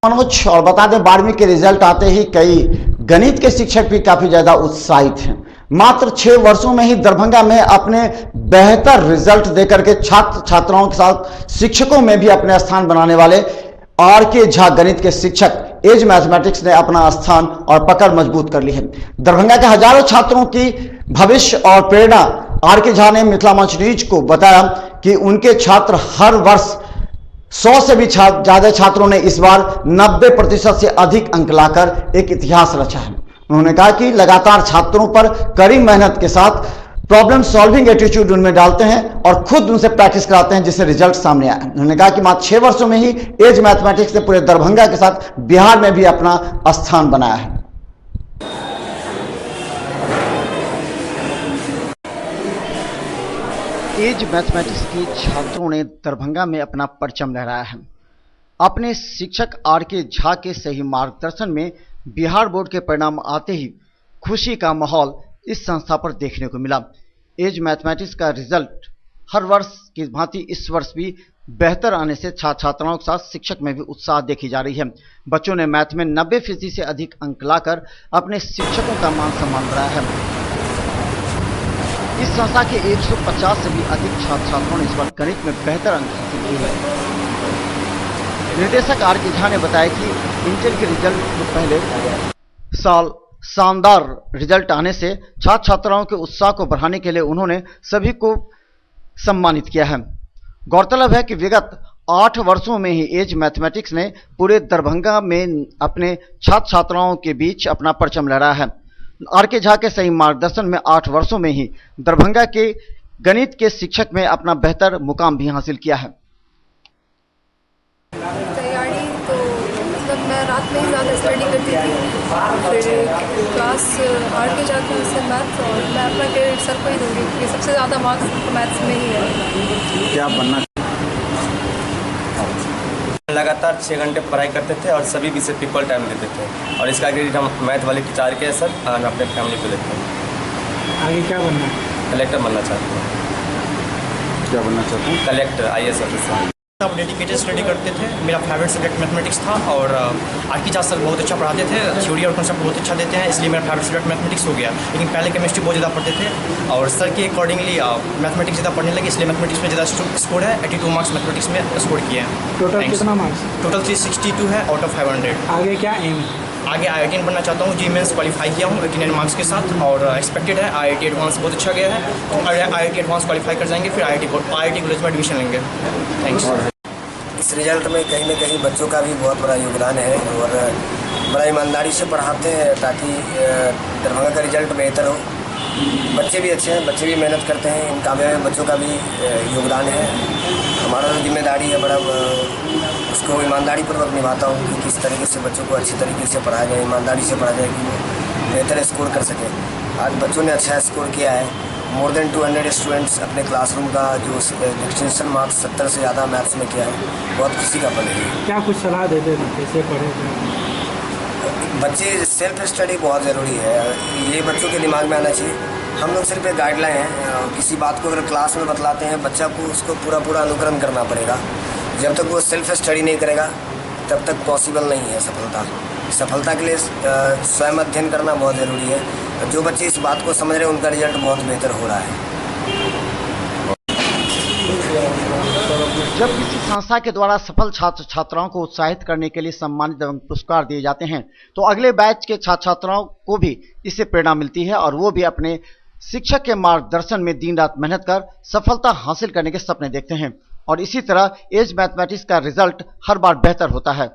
मनोज, और बता दें 12वीं के रिजल्ट आते ही कई गणित के शिक्षक भी काफी ज्यादा उत्साहित हैं। मात्र 6 वर्षों में ही दरभंगा में अपने बेहतर रिजल्ट देकर के छात्र छात्राओं के साथ शिक्षकों में भी अपने स्थान बनाने वाले आर.के. झा गणित के शिक्षक एज मैथमेटिक्स ने अपना स्थान और पकड़ मजबूत कर ली है। दरभंगा के हजारों छात्रों की भविष्य और प्रेरणा आर.के. झा ने मिथिला मंच न्यूज को बताया कि उनके छात्र हर वर्ष 100 से भी ज्यादा छात्रों ने इस बार 90% से अधिक अंक लाकर एक इतिहास रचा है। उन्होंने कहा कि लगातार छात्रों पर कड़ी मेहनत के साथ प्रॉब्लम सॉल्विंग एटीट्यूड उनमें डालते हैं और खुद उनसे प्रैक्टिस कराते हैं, जिससे रिजल्ट सामने आए। उन्होंने कहा कि मात्र 6 वर्षों में ही एज मैथमेटिक्स ने पूरे दरभंगा के साथ बिहार में भी अपना स्थान बनाया है। एज मैथमेटिक्स के छात्रों ने दरभंगा में अपना परचम लहराया है। अपने शिक्षक आर.के. झा के सही मार्गदर्शन में बिहार बोर्ड के परिणाम आते ही खुशी का माहौल इस संस्था पर देखने को मिला। एज मैथमेटिक्स का रिजल्ट हर वर्ष की भांति इस वर्ष भी बेहतर आने से छात्र छात्राओं के साथ शिक्षक में भी उत्साह देखी जा रही है। बच्चों ने मैथ में 90% से अधिक अंक लाकर अपने शिक्षकों का मान सम्मान बढ़ाया है। इस संस्था के 150 से भी अधिक छात्र छात्राओं ने इस बार गणित में बेहतर अंक हासिल किए हैं। निर्देशक आर.के. झा ने बताया कि इंटर के रिजल्ट से पहले साल शानदार रिजल्ट आने से छात्र छात्राओं के उत्साह को बढ़ाने के लिए उन्होंने सभी को सम्मानित किया है। गौरतलब है कि विगत 8 वर्षों में ही एज मैथमेटिक्स ने पूरे दरभंगा में अपने छात्र छात्राओं के बीच अपना परचम लहराया है। आर.के. झा के सही मार्गदर्शन में 8 वर्षों में ही दरभंगा के गणित के शिक्षक में अपना बेहतर मुकाम भी हासिल किया है। तैयारी तो मतलब मैं रात में ही ज़्यादा स्टडी करती थी, फिर क्लास आर.के. झा से मैथ्स, और मैं अपना क्रेडिट सर को ही दूंगी क्योंकि सबसे ज़्यादा मार्क्स मैथ्स में ही है। क्या बनना? लगातार 6 घंटे पढ़ाई करते थे और सभी विषय पे इक्वल टाइम देते थे, और इसका क्रेडिट हम मैथ वाले टीचर के सर और अपने फैमिली को देते हैं। आगे क्या बनना है? कलेक्टर बनना चाहते हैं। क्या बनना चाहते हैं? Collector, IAS officer. सब डेडिकेटेड स्टडी करते थे। मेरा फेवरेट सब्जेक्ट मैथमेटिक्स था और आर.के. झा सर बहुत अच्छा पढ़ाते थे, थ्योरी और कॉन्सेप्ट बहुत अच्छा देते हैं, इसलिए मेरा फेवरेट सब्जेक्ट मैथमेटिक्स हो गया। लेकिन पहले केमिस्ट्री बहुत ज़्यादा पढ़ते थे और सर के अकॉर्डिंगली मैथमेटिक्स ज़्यादा पढ़ने लगे, इसलिए मैथमेटिक्स में ज़्यादा स्कोर है। 82 मार्क्स मैथमेटिक्स में स्कोर किए हैं। टोटल कितना मार्क्स? टोटल 362 है आउट ऑफ 500। आगे क्या एम? आगे IIT बनना चाहता हूँ। जी मेंस क्वालिफाई किया हूँ 89 मार्क्स के साथ, और एक्सपेक्टेड है IIT एडवांस बहुत अच्छा गया है, तो IIT एडवांस क्वालिफाई कर जाएंगे, फिर IIT कॉलेज में एडमिशन लेंगे। थैंक्स। इस रिजल्ट में कहीं ना कहीं बच्चों का भी बहुत बड़ा योगदान है और बड़ा ईमानदारी से पढ़ाते हैं ताकि दरभंगा का रिजल्ट बेहतर हो। बच्चे भी अच्छे हैं, बच्चे भी मेहनत करते हैं, इन कामयाब में बच्चों का भी योगदान है। हमारा जो जिम्मेदारी है बड़ा उसको ईमानदारी पूर्वक निभाता हूँ कि किस तरीके से बच्चों को अच्छी तरीके से पढ़ाया जाए, ईमानदारी से पढ़ाया जाए कि वो बेहतर स्कोर कर सकें। आज बच्चों ने अच्छा स्कोर किया है। मोर देन 200 स्टूडेंट्स अपने क्लासरूम का जो डिस्टिंक्शन मार्क्स 70 से ज़्यादा मैथ्स में किया है, बहुत खुशी का पल है। क्या कुछ सलाह देते थे कैसे पढ़े? बच्चे सेल्फ स्टडी बहुत ज़रूरी है, ये बच्चों के दिमाग में आना चाहिए। हम लोग सिर्फ एक गाइडलाइन है, किसी बात को अगर क्लास में बतलाते हैं बच्चा को उसको पूरा अनुकरण करना पड़ेगा। जब तक वो सेल्फ स्टडी नहीं करेगा तब तक पॉसिबल नहीं है सफलता के लिए स्वयं अध्ययन करना बहुत ज़रूरी है। जो बच्चे इस बात को समझ रहे हैं उनका रिजल्ट बहुत बेहतर हो रहा है। जब किसी संस्था के द्वारा सफल छात्र छात्राओं को उत्साहित करने के लिए सम्मानित एवं पुरस्कार दिए जाते हैं तो अगले बैच के छात्र छात्राओं को भी इससे प्रेरणा मिलती है और वो भी अपने शिक्षक के मार्गदर्शन में दिन रात मेहनत कर सफलता हासिल करने के सपने देखते हैं, और इसी तरह एज मैथमेटिक्स का रिजल्ट हर बार बेहतर होता है।